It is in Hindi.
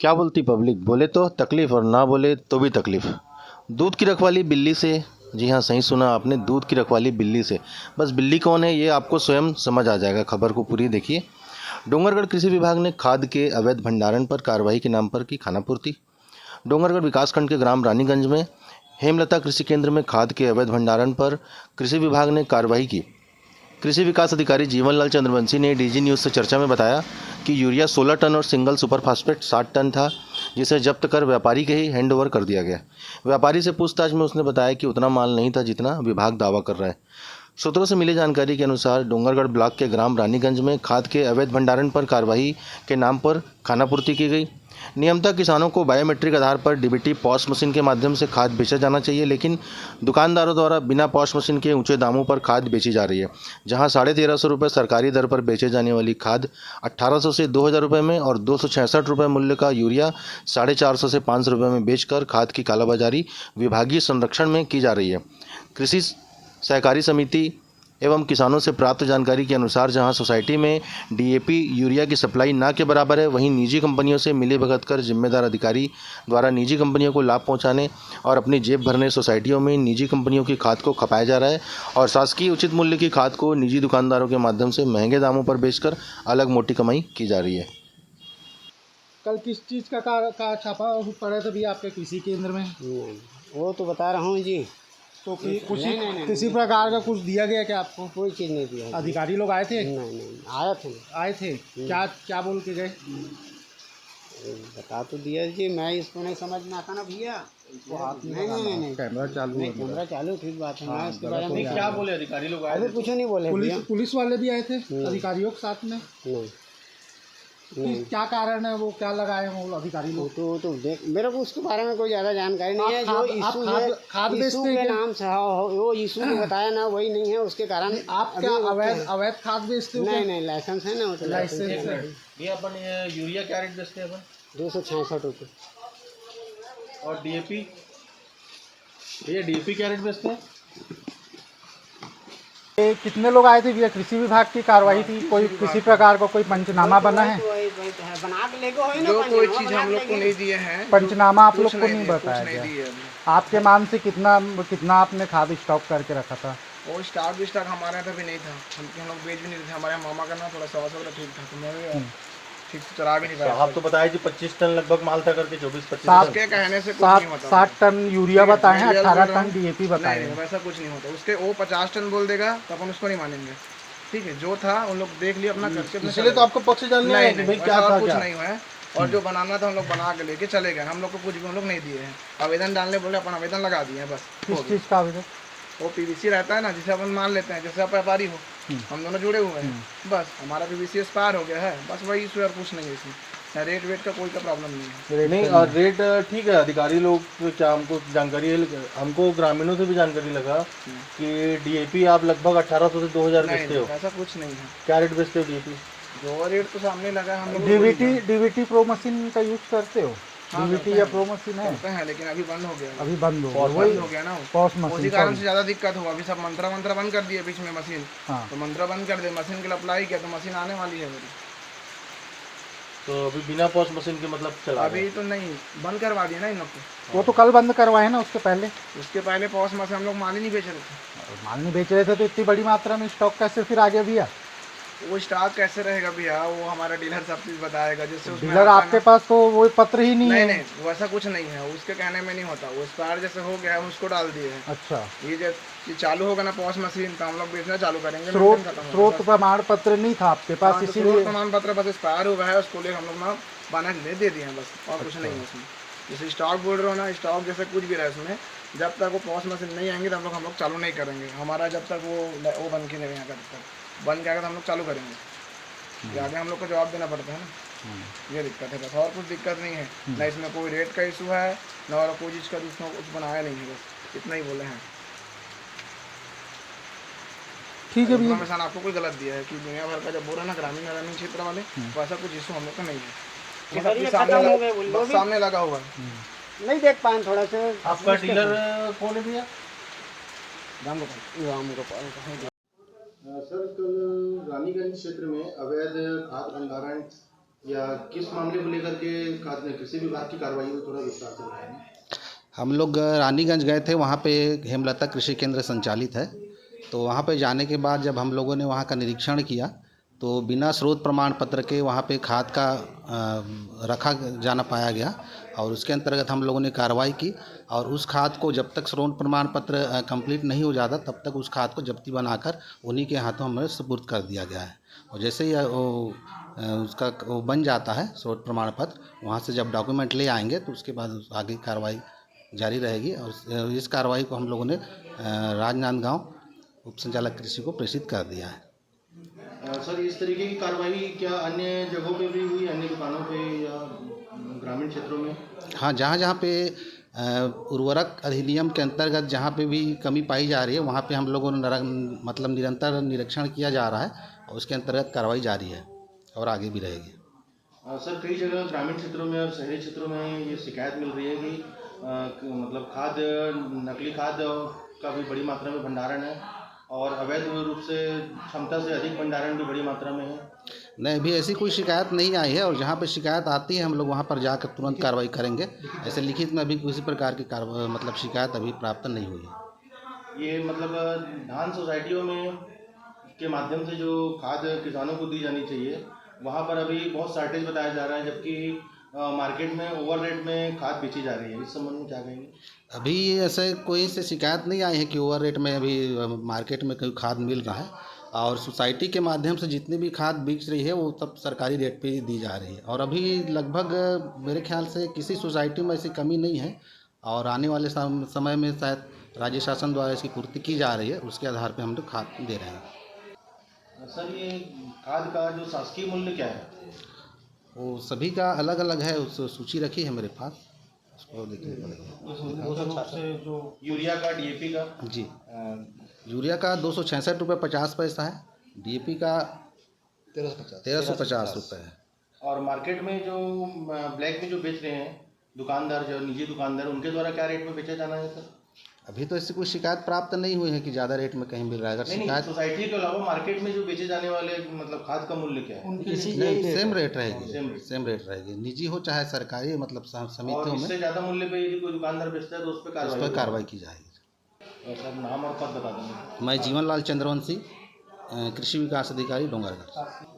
क्या बोलती पब्लिक, बोले तो तकलीफ और ना बोले तो भी तकलीफ। दूध की रखवाली बिल्ली से। जी हाँ, सही सुना आपने, दूध की रखवाली बिल्ली से। बस बिल्ली कौन है ये आपको स्वयं समझ आ जाएगा, खबर को पूरी देखिए। डोंगरगढ़ कृषि विभाग ने खाद के अवैध भंडारण पर कार्रवाई के नाम पर की खानापूर्ति। डोंगरगढ़ विकासखंड के ग्राम रानीगंज में हेमलता कृषि केंद्र में खाद के अवैध भंडारण पर कृषि विभाग ने कार्रवाई की। कृषि विकास अधिकारी जीवनलाल चंद्रवंशी ने डीजी न्यूज़ से चर्चा में बताया कि यूरिया 16 टन और सिंगल सुपर फास्फेट 60 टन था, जिसे जब्त कर व्यापारी के ही हैंडओवर कर दिया गया। व्यापारी से पूछताछ में उसने बताया कि उतना माल नहीं था जितना विभाग दावा कर रहा है। सूत्रों से मिली जानकारी के अनुसार डोंगरगढ़ ब्लॉक के ग्राम रानीगंज में खाद के अवैध भंडारण पर कार्रवाई के नाम पर खानापूर्ति की गई। नियमतः किसानों को बायोमेट्रिक आधार पर डीबीटी पॉस मशीन के माध्यम से खाद बेचा जाना चाहिए, लेकिन दुकानदारों द्वारा बिना पॉस मशीन के ऊंचे दामों पर खाद बेची जा रही है। जहां 1350 रुपये सरकारी दर पर बेचे जाने वाली खाद 1800 से 2000 रुपये में और 266 रुपये मूल्य का यूरिया 450 से 500 रुपये में बेचकर खाद की कालाबाजारी विभागीय संरक्षण में की जा रही है। कृषि सहकारी समिति एवं किसानों से प्राप्त जानकारी के अनुसार जहां सोसाइटी में डीएपी यूरिया की सप्लाई ना के बराबर है, वहीं निजी कंपनियों से मिलीभगत कर जिम्मेदार अधिकारी द्वारा निजी कंपनियों को लाभ पहुंचाने और अपनी जेब भरने सोसाइटियों में निजी कंपनियों की खाद को खपाया जा रहा है और शासकीय उचित मूल्य की खाद को निजी दुकानदारों के माध्यम से महंगे दामों पर बेचकर अलग मोटी कमाई की जा रही है। कल किस चीज़ का छापा पड़ा था भैया आपके कृषि केंद्र में? वो तो बता रहा हूँ जी। तो कुछ किसी प्रकार का कुछ दिया गया क्या आपको? कोई चीज़ नहीं दिया। अधिकारी लोग आए थे? नहीं आया थे। आए थे। क्या क्या बोल के गए? बता तो दिया जी, मैं इसको नहीं समझ में आता ना भैया। नहीं कैमरा चालू है। कैमरा चालू, ठीक बात है। मैं इसके बारे में क्या बोले अधिकारी लोग? अभी कुछ नहीं बोले। पुलिस वाले भी आए थे अधिकारियों के साथ में? क्या कारण है, वो क्या लगाए हैं वो अधिकारी लोग? तो देख, मेरे को उसके बारे में कोई ज़्यादा जानकारी नहीं है। जो इशू है, इशू के नाम से वो इशू जो बताया ना वही नहीं है, उसके कारण। आप क्या अवैध खाद बेचते हो? नहीं लाइसेंस है ना, वो तो लाइसेंस है। ये अपन यूरिया क्या रेट बेचते हैं अपन? 266 रुपये। और डीएपी? ये डीएपी क्या रेट बेचते हैं? कितने लोग आए थे भैया? कृषि विभाग की कार्रवाई थी, कोई किसी प्रकार का कोई पंचनामा बना है? बना के लेगो है ना, जो कोई चीज़ हम लोग को नहीं दिए हैं। पंचनामा आप लोग को नहीं बताया नहीं दिए गया? आपके मान से कितना आपने खाद स्टॉक करके रखा था? वो स्टॉक हमारे यहाँ भी नहीं था। हम लोग बेच भी नहीं थे। हमारे मामा का ना थोड़ा स्वास्थ्य वगैरह ठीक था, तो मैं ठीक से चला भी नहीं पाया। आप तो बताए जी 25 टन लगभग माल था करके, 24-25 उसके कहने से कुछ नहीं होता। 60 टन यूरिया बताए हैं, 18 टन डीएपी बताए हैं। वैसा कुछ नहीं होता। उसके वो 50 टन बोल देगा तो अपन उसको नहीं मानेंगे। ठीक है, जो था उन लोग देख लिया अपना करके। इसलिए तो आपको पक्ष जानना है कि भाई क्या था, कुछ क्या नहीं हुआ है। और जो बनाना था हम लोग बना के लेके चले गए। हम लोग को कुछ भी हम लोग नहीं दिए हैं। आवेदन डालने बोले, अपन आवेदन लगा दिए हैं बस। किस चीज़ का आवेदन? वो पीवीसी रहता है ना, जिसे अपन मान लेते हैं, जैसे आप व्यापारी हो, हम दोनों जुड़े हुए हैं। बस हमारा पीवीसी एक्सपायर हो गया है, बस वही इशू है, कुछ नहीं है इसमें। रेट वेट का कोई का प्रॉब्लम नहीं है। नहीं, और रेट ठीक है। अधिकारी लोग तो क्या, हमको जानकारी है, हमको ग्रामीणों से भी जानकारी लगा कि डीएपी आप लगभग 1800 से 2000 बेचते हो। ऐसा कुछ नहीं है। क्या रेट बेचते हो डीएपी? जो रेट तो सामने लगा हम लोग। डीबीटी प्रो मशीन का यूज करते हो? डीबीटी या प्रो मशीन है? लेकिन अभी बंद हो गया। अभी बंद हो गया ना, पॉस मशीन। उसी कारण से ज़्यादा दिक्कत हुआ। अभी सब मंत्रा बंद कर दिए बीच में मशीन। हाँ। तो मंत्रा बंद कर दे, मशीन के लिए अप्लाई किया तो मशीन आने वाली है मेरी। तो अभी बिना पॉस मशीन के मतलब चला? अभी तो नहीं, बंद करवा दिया ना इन लोग को। वो तो कल बंद करवाए ना, उसके पहले पॉस मशीन हम लोग माल ही नहीं बेच रहे थे। माल नहीं बेच रहे थे तो इतनी बड़ी मात्रा में स्टॉक कैसे फिर आ गया भैया? वो स्टॉक कैसे रहेगा भैया? वो हमारा डीलर सब चीज़ बताएगा। जैसे डीलर आपके पास तो वो पत्र ही नहीं है। नहीं वैसा कुछ नहीं है, उसके कहने में नहीं होता। वो एक्सपायर जैसे हो गया है उसको डाल दिए हैं। अच्छा, ये चालू होगा ना पॉस मशीन, तो हम लोग बेचना चालू करेंगे। स्रोत प्रमाण पत्र नहीं था आपके पास, इसीलिए प्रमाण पत्र बस एक्सपायर हुआ है, उसको लेकर हम लोग ना बना के दे दिए हैं बस, और कुछ नहीं है उसमें। जैसे स्टॉक बोल रहे हो ना, स्टॉक जैसे कुछ भी रहा है उसमें, जब तक वो पॉस मशीन नहीं आएंगे तो हम लोग चालू नहीं करेंगे। हमारा जब तक वो बन के नहीं आएगा, तब तक बन के आएगा तो हम लोग चालू करेंगे। ये आगे हम लोग को जवाब देना पड़ता है ना। ये दिक्कत है बस, और कुछ दिक्कत नहीं है। ना इसमें कोई रेट का इशू है, ना और कोई चीज़ का उसमें कुछ बनाया नहीं है, बस इतना ही बोले हैं। ठीक है भैया। इन्फॉर्मेशन आपको कोई गलत दिया है कि दुनिया भर का जब बोल रहा है ना ग्रामीण क्षेत्र वाले, वैसा कुछ इशू हम लोग का नहीं है। सामने लगा हुआ है, नहीं देख पाए थोड़ा सा। आपका डीलर कौन है भैया? राम गोपाल। सर, कल रानीगंज क्षेत्र में अवैध खाद भंडारण या किस मामले को लेकर के कृषि विभाग की कार्रवाई हुई, थोड़ा विस्तार से बताएं। हम लोग रानीगंज गए थे, वहाँ पे हेमलता कृषि केंद्र संचालित है। तो वहाँ पे जाने के बाद जब हम लोगों ने वहाँ का निरीक्षण किया तो बिना स्रोत प्रमाण पत्र के वहाँ पे खाद का रखा जाना पाया गया और उसके अंतर्गत हम लोगों ने कार्रवाई की और उस खाद को जब तक स्रोत प्रमाण पत्र कंप्लीट नहीं हो जाता तब तक उस खाद को जब्ती बनाकर उन्हीं के हाथों हमें सुपुर्द कर दिया गया है। और जैसे ही उसका वो बन जाता है स्रोत प्रमाण पत्र, वहाँ से जब डॉक्यूमेंट ले आएंगे तो उसके बाद आगे कार्रवाई जारी रहेगी। और इस कार्रवाई को हम लोगों ने राजनांदगांव उप संचालक कृषि को प्रेषित कर दिया है। सर, इस तरीके की कार्रवाई क्या अन्य जगहों पे भी हुई, अन्य दुकानों पे या ग्रामीण क्षेत्रों में? हाँ, जहाँ जहाँ पे उर्वरक अधिनियम के अंतर्गत जहाँ पे भी कमी पाई जा रही है वहाँ पे हम लोगों ने मतलब निरंतर निरीक्षण किया जा रहा है और उसके अंतर्गत कार्रवाई जारी है और आगे भी रहेगी। सर, कई जगह ग्रामीण क्षेत्रों में और शहरी क्षेत्रों में ये शिकायत मिल रही है कि मतलब नकली खाद का भी बड़ी मात्रा में भंडारण है और अवैध रूप से क्षमता से अधिक भंडारण भी बड़ी मात्रा में है। नहीं, अभी ऐसी कोई शिकायत नहीं आई है और जहाँ पे शिकायत आती है हम लोग वहाँ पर जाकर तुरंत कार्रवाई करेंगे। ऐसे लिखित में अभी किसी प्रकार की मतलब शिकायत अभी प्राप्त नहीं हुई है। ये मतलब धान सोसाइटियों में के माध्यम से जो खाद किसानों को दी जानी चाहिए वहाँ पर अभी बहुत शार्टेज बताया जा रहा है, जबकि मार्केट में ओवर रेट में खाद बेची जा रही है। इस संबंध में क्या कहेंगे? अभी ऐसे कोई से शिकायत नहीं आई है कि ओवर रेट में अभी मार्केट में कोई खाद मिल रहा है और सोसाइटी के माध्यम से जितनी भी खाद बिक रही है वो सब सरकारी रेट पे दी जा रही है और अभी लगभग मेरे ख्याल से किसी सोसाइटी में ऐसी कमी नहीं है और आने वाले समय में शायद राज्य शासन द्वारा इसकी पूर्ति की जा रही है, उसके आधार पर हम लोग खाद दे रहे हैं। सर, ये खाद का जो शासकीय मूल्य क्या है? वो सभी का अलग अलग है, उस सूची रखी है मेरे पास, उसको देखने जो यूरिया का, डीएपी का? जी, यूरिया का 266 रुपये 50 पैसा है, डीएपी का 1350 रुपये है। और मार्केट में जो ब्लैक में जो बेच रहे हैं दुकानदार, जो निजी दुकानदार, उनके द्वारा क्या रेट में बेचा जाना है सर? अभी तो ऐसी कोई शिकायत प्राप्त नहीं हुई है कि ज़्यादा रेट में कहीं मिल रहा है। अगर शिकायत सोसाइटी के अलावा मार्केट में जो बेचे जाने वाले मतलब खाद का मूल्य क्या है? सेम रेट रहेगी, सेम रेट रहेगी, निजी हो चाहे सरकारी, मतलब समितियों में। इससे ज़्यादा मूल्य पे यदि कोई दुकानदार बेचता है तो उस पर कार्रवाई की जाएगी। और सर, नाम और पद बता देंगे। मैं जीवन लाल चंद्रवंशी, कृषि विकास अधिकारी, डोंगरगढ़।